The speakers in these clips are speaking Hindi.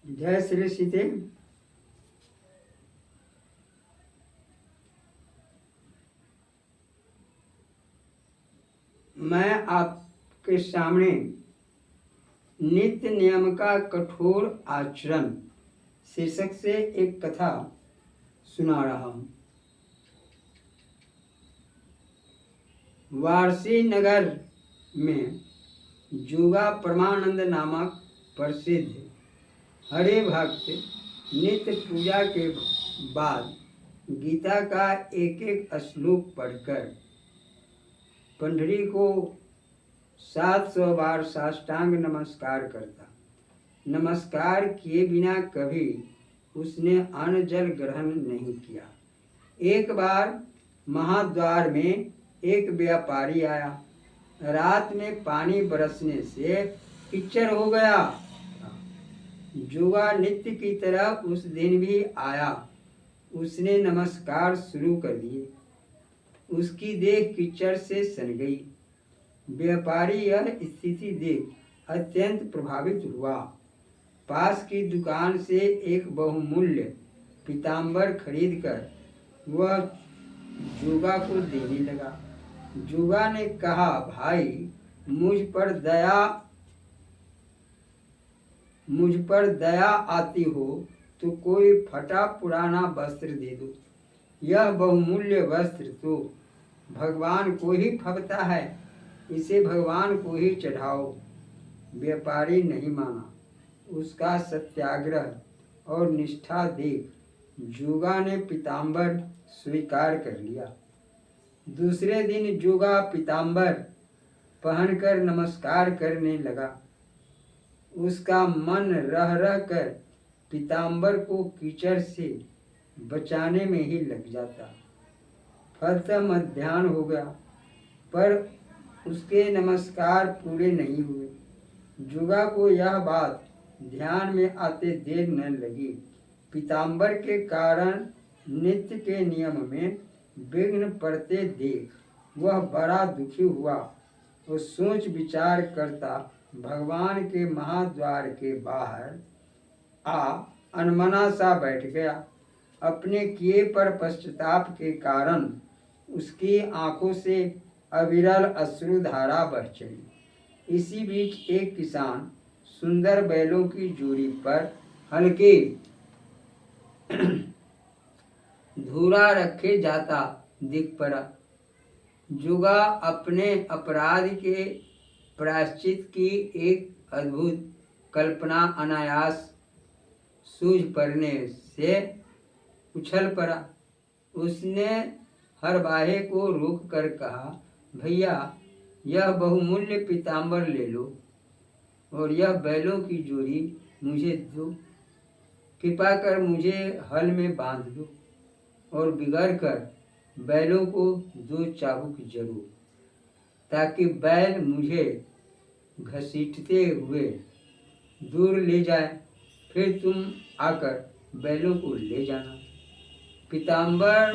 जय श्री सीते। मैं आपके सामने नित्य नियम का कठोर आचरण शीर्षक से एक कथा सुना रहा हूँ। वारसी नगर में जुगा परमानंद नामक प्रसिद्ध हरे भक्त नित्य पूजा के बाद गीता का एक एक श्लोक पढ़कर पंडरी को 700 बार साष्टांग नमस्कार करता। नमस्कार किए बिना कभी उसने अन्न जल ग्रहण नहीं किया। एक बार महाद्वार में एक व्यापारी आया। रात में पानी बरसने से कीचड़ हो गया। जुगा नित्य की तरह उस दिन भी आया। उसने नमस्कार शुरू कर दिए। उसकी देह कीचड़ से सन गई। व्यापारी यह स्थिति देख अत्यंत प्रभावित हुआ। पास की दुकान से एक बहुमूल्य पीताम्बर खरीदकर वह जुगा को देने लगा। जुगा ने कहा, भाई मुझ पर दया आती हो तो कोई फटा पुराना वस्त्र दे दो। यह बहुमूल्य वस्त्र तो भगवान को ही फबता है, इसे भगवान को ही चढ़ाओ। व्यापारी नहीं माना। उसका सत्याग्रह और निष्ठा देख जुगा ने पीताम्बर स्वीकार कर लिया। दूसरे दिन जुगा पीताम्बर पहनकर नमस्कार करने लगा। उसका मन रह रह कर पीताम्बर को कीचड़ से बचाने में ही लग जाता। फलतः मध्याह्न हो गया, पर उसके नमस्कार पूरे नहीं हुए। जुगा को यह बात ध्यान में आते देर न लगी। पीताम्बर के कारण नित्य के नियम में विघ्न पड़ते देख वह बड़ा दुखी हुआ और सोच विचार करता भगवान के महाद्वार के बाहर आ अनमना सा बैठ गया। अपने किए पर पश्चाताप के कारण उसकी आंखों से अविरल अश्रुधारा बह चली। इसी बीच एक किसान सुंदर बैलों की जोड़ी पर हल्के धूरा रखे जाता दिख पड़ा। जुगा अपने अपराध के प्रायश्चित की एक अद्भुत कल्पना अनायास सूझ पड़ने से उछल पड़ा। उसने हरबाहे को रोक कर कहा, भैया यह बहुमूल्य पीताम्बर ले लो और यह बैलों की जोड़ी मुझे दो। कृपा कर मुझे हल में बांध दो और बिगड़ कर बैलों को 2 चाबुक जरूर, ताकि बैल मुझे घसीटते हुए दूर ले जाए। फिर तुम आकर बैलों को ले जाना। पीताम्बर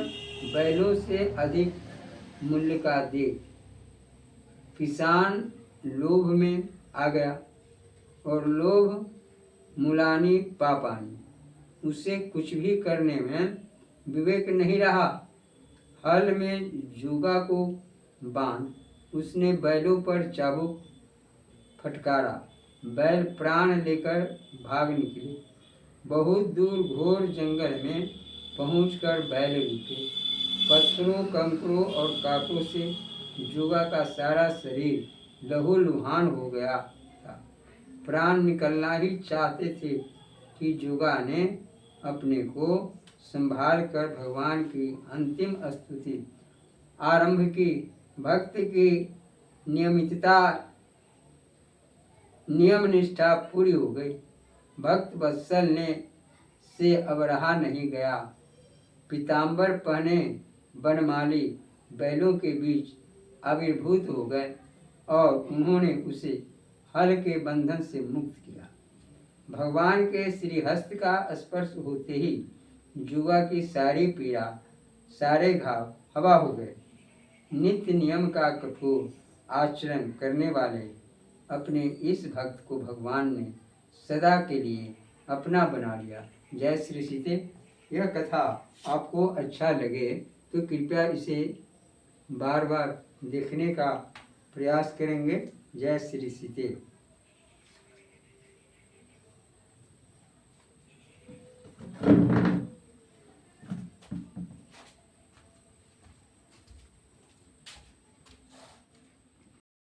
बैलों से अधिक मूल्य का देख किसान लोभ में आ गया और लोभ मुलानी पापानी। उसे कुछ भी करने में विवेक नहीं रहा। हल में जुगा को बांध उसने बैलों पर चाबुक फटकारा। बैल प्राण लेकर भाग निकले। बहुत दूर घोर जंगल में पहुंचकर बैल रुके। पत्थरों, कंकरों और कांटों से जुगा का सारा शरीर लहूलुहान हो गया था। प्राण निकलना ही चाहते थे कि जुगा ने अपने को संभाल कर भगवान की अंतिम स्तुति आरंभ की। भक्त की नियमितता नियम निष्ठा पूरी हो गई। भक्त वत्सल ने से अब रहा नहीं गया। पीताम्बर पहने बनमाली बैलों के बीच आविर्भूत हो गए और उन्होंने उसे हल के बंधन से मुक्त किया। भगवान के श्रीहस्त का स्पर्श होते ही जुगा की सारी पीड़ा, सारे घाव हवा हो गए। नित्य नियम का कठोर आचरण करने वाले अपने इस भक्त को भगवान ने सदा के लिए अपना बना लिया। जय श्री सीते। यह कथा आपको अच्छा लगे तो कृपया इसे बार बार देखने का प्रयास करेंगे। जय श्री सीते।